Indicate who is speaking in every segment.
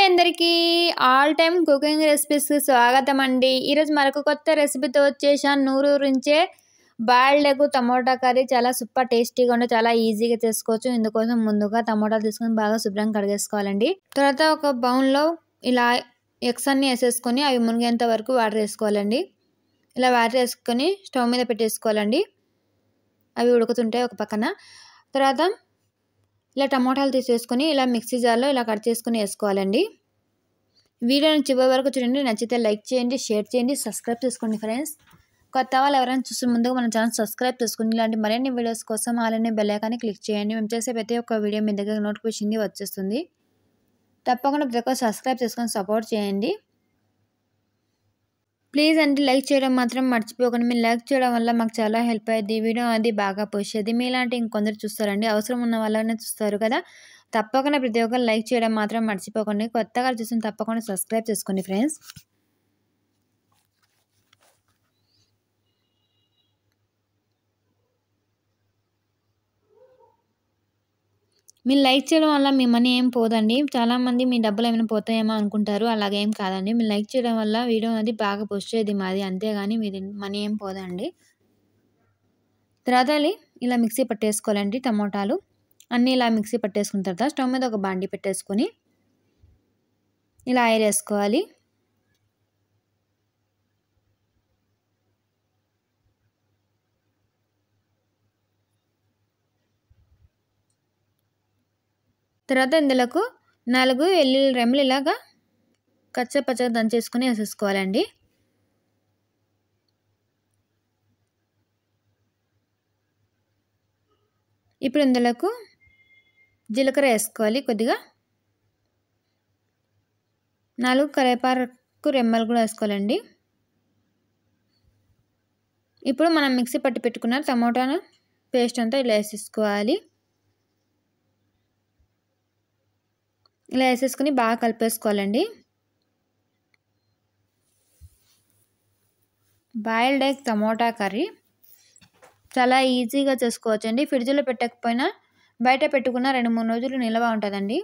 Speaker 1: అందరికీ all time cooking రెసిపీస్‌కి స్వాగతం అండి. ఈరోజు మరొక కొత్త రెసిపీతో వచ్చేసాను. నూరూరించే బాయిల్డ్ ఎగ్ టమోటా కర్రీ చాలా సూపర్ టేస్టీగా ఉండే చాలా ఈజీగా చేసుకోవచ్చు. ఇందుకోసం ముందుగా టమోటాలు తీసుకొని బాగా శుభ్రంగా కడిగేసుకోవాలండి. తర్వాత ఒక బౌల్‌లో ఇలా ఎగ్స్ అన్నీ వేసేసుకొని అవి మునిగేంత వరకు వాటర్ వేసుకోవాలండి. ఇలా వాటర్ వేసుకొని స్టవ్ మీద పెట్టేసుకోవాలండి. అవి ఉడుకుతుంటాయి ఒక పక్కన. తర్వాత ఇలా టమోటాలు తీసేసుకొని ఇలా మిక్సీ జార్లో ఇలా కట్ చేసుకొని వేసుకోవాలండి. వీడియోని చివరి వరకు చూడండి. నచ్చితే లైక్ చేయండి, షేర్ చేయండి, సబ్స్క్రైబ్ చేసుకోండి ఫ్రెండ్స్. కొత్త వాళ్ళు ఎవరైనా చూస్తే ముందుగా మన ఛానల్ సబ్స్క్రైబ్ చేసుకోండి. ఇలాంటి మరిన్ని వీడియోస్ కోసం అలానే బెల్ ఐకాన్ని క్లిక్ చేయండి. మేము చేసే ప్రతి ఒక్క వీడియో మీ దగ్గర నోటిఫికేషన్ వచ్చేస్తుంది. తప్పకుండా ప్రతి ఒక్కరు సబ్స్క్రైబ్ చేసుకొని సపోర్ట్ చేయండి. ప్లీజ్ అండి లైక్ చేయడం మాత్రం మర్చిపోకండి. మీరు లైక్ చేయడం వల్ల మాకు చాలా హెల్ప్ అయ్యింది. వీడియో అది బాగా పుష్ అయ్యేది. మీలాంటి ఇంకొందరు చూస్తారండి. అవసరం ఉన్న వాళ్ళనే చూస్తారు కదా. తప్పకుండా ప్రతి ఒక్కరు లైక్ చేయడం మాత్రం మర్చిపోకండి. కొత్తగా చూసిన తప్పకుండా సబ్స్క్రైబ్ చేసుకోండి ఫ్రెండ్స్. మీరు లైక్ చేయడం వల్ల మీ మనీ ఏం పోదండి. చాలామంది మీ డబ్బులు ఏమైనా పోతాయేమో అనుకుంటారు. అలాగేం కాదండి. మీరు లైక్ చేయడం వల్ల వీడియో అది బాగా పుష్ అయ్యేది మాది. అంతేగాని మీది మనీ ఏం పోదండి. తర్వాత ఇలా మిక్సీ పట్టేసుకోవాలండి. టమోటాలు అన్నీ ఇలా మిక్సీ పట్టేసుకున్న తర్వాత స్టవ్ మీద ఒక బాండి పెట్టేసుకొని ఇలా ఆయిల్ వేసుకోవాలి. తర్వాత ఇందులోకి 4 వెల్లుల్లి రెమ్మలు ఇలాగా కచ్చపచ్చగా దంచేసుకొని వేసేసుకోవాలండి. ఇప్పుడు ఇందులోకి జీలకర్ర వేసుకోవాలి కొద్దిగా. 4 కరివేపాకు రెమ్మలు కూడా వేసుకోవాలండి. ఇప్పుడు మనం మిక్సీ పట్టి పెట్టుకున్న టమోటాను పేస్ట్ అంతా ఇలా వేసేసుకోవాలి. ఇలా వేసేసుకొని బాగా కలిపేసుకోవాలండి. బాయిల్డ్ ఎగ్ టమోటా కర్రీ చాలా ఈజీగా చేసుకోవచ్చండి. ఫ్రిడ్జ్లో పెట్టకపోయినా బయట పెట్టుకున్న 2-3 రోజులు నిల్వ ఉంటుందండి.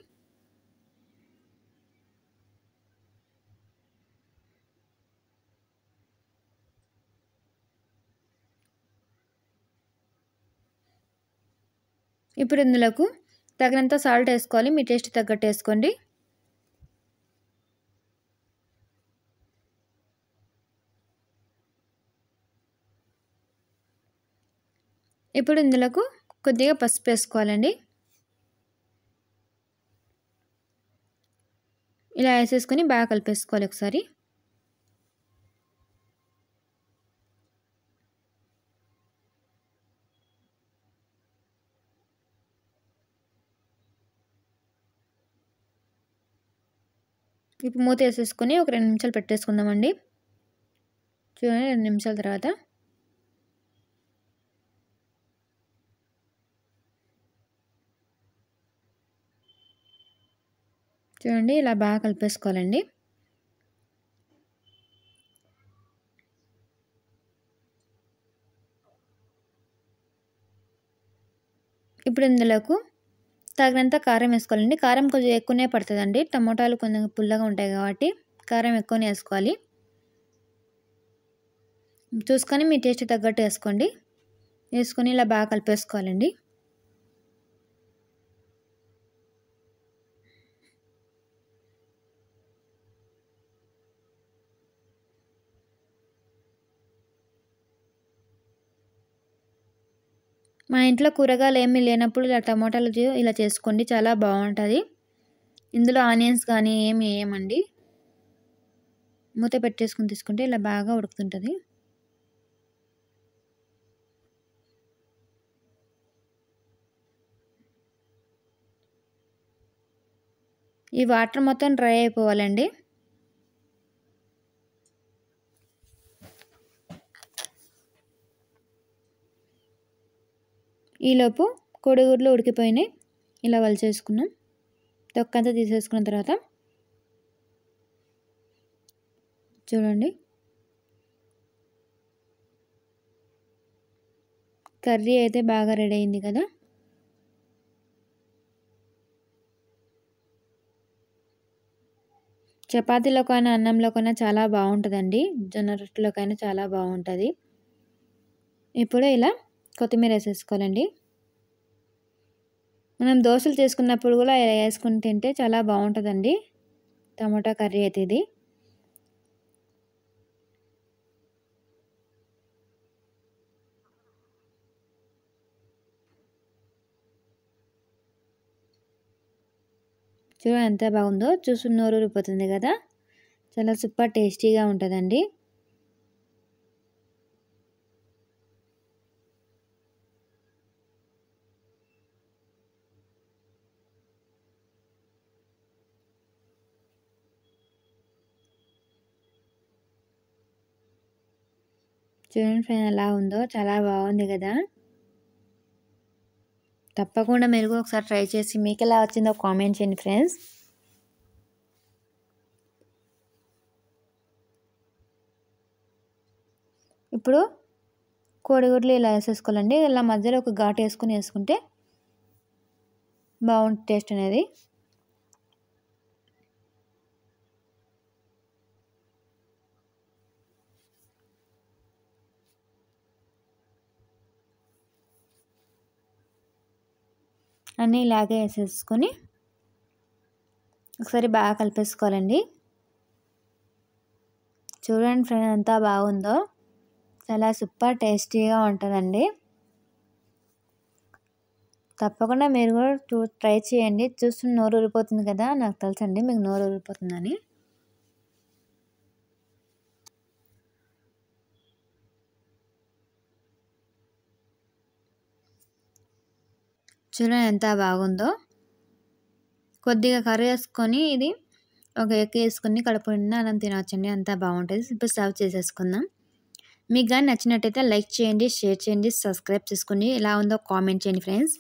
Speaker 1: ఇప్పుడు ఇందులోకి తగినంత సాల్ట్ వేసుకోవాలి. మీ టేస్ట్ తగ్గట్టు వేసుకోండి. ఇప్పుడు ఇందులోకి కొద్దిగా పసుపు వేసుకోవాలండి. ఇలా వేసేసుకొని బాగా కలిపేసుకోవాలి ఒకసారి. ఇప్పుడు మూత వేసేసుకొని ఒక 2 నిమిషాలు పెట్టేసుకుందామండి. చూడండి 2 నిమిషాల తర్వాత చూడండి ఇలా బాగా కలిపేసుకోవాలండి. ఇప్పుడు ఇందులోకి తగినంత కారం వేసుకోవాలండి. కారం కొంచెం ఎక్కువనే పడుతుందండి. టమోటాలు కొంచెం పుల్లగా ఉంటాయి కాబట్టి కారం ఎక్కువనే వేసుకోవాలి. చూసుకొని మీ టేస్ట్ తగ్గట్టు వేసుకోండి. వేసుకొని ఇలా బాగా కలిపేసుకోవాలండి. మా ఇంట్లో కూరగాయలు ఏమీ లేనప్పుడు ఇలా టమోటాలు ఇలా చేసుకోండి. చాలా బాగుంటుంది. ఇందులో ఆనియన్స్ కానీ ఏమి వేయమండి. మూత పెట్టేసుకుని తీసుకుంటే ఇలా బాగా ఉడుకుతుంటుంది. ఈ వాటర్ మొత్తం డ్రై అయిపోవాలండి. ఈలోపు కోడిగుడ్లు ఉడికిపోయినాయి. ఇలా వలిచేసుకున్నాం. తొక్కంతా తీసేసుకున్న తర్వాత చూడండి కర్రీ అయితే బాగా రెడీ అయింది కదా. చపాతీలోకైనా అన్నంలోకైనా చాలా బాగుంటుందండి. జొన్న రొట్టెలోకైనా చాలా బాగుంటుంది. ఇప్పుడు ఇలా కొత్తిమీర వేసేసుకోవాలండి. మనం దోశలు చేసుకున్నప్పుడు కూడా ఇలా వేసుకుని తింటే చాలా బాగుంటుందండి. టమోటా కర్రీ అయితే ఇది. చూడండి ఎంత బాగుందో, చూసి నోరు ఊరిపోతుంది కదా. చాలా సూపర్ టేస్టీగా ఉంటుందండి. చూడండి ఫ్రెండ్స్ ఎలా ఉందో, చాలా బాగుంది కదా. తప్పకుండా మీరు కూడా ఒకసారి ట్రై చేసి మీకు ఎలా వచ్చిందో కామెంట్ చేయండి ఫ్రెండ్స్. ఇప్పుడు కోడిగుడ్లు ఇలా వేసేసుకోవాలండి. ఇలా మధ్యలో ఒక ఘాటు వేసుకుంటే బాగుంటుంది టేస్ట్ అనేది. అన్నీ ఇలాగే వేసేసుకొని ఒకసారి బాగా కలిపేసుకోవాలండి. చూడండి ఫ్రెండ్స్ ఎంత బాగుందో, చాలా సూపర్ టేస్టీగా ఉంటుందండి. తప్పకుండా మీరు కూడా ట్రై చేయండి. చూస్తున్న నోరు ఊరిపోతుంది కదా, నాకు తెలుసండి మీకు నోరు ఊరిపోతుందని. చూడండి ఎంత బాగుందో. కొద్దిగా కర్రీ వేసుకొని ఇది ఒక ఎగ్ వేసుకొని కడుపు నిండా అన్నం తినవచ్చండి, అంతా బాగుంటుంది. ఇప్పుడు సర్వ్ చేసేసుకుందాం. మీకు కానీ నచ్చినట్టయితే లైక్ చేయండి, షేర్ చేయండి, సబ్స్క్రైబ్ చేసుకోండి. ఎలా ఉందో కామెంట్ చేయండి ఫ్రెండ్స్.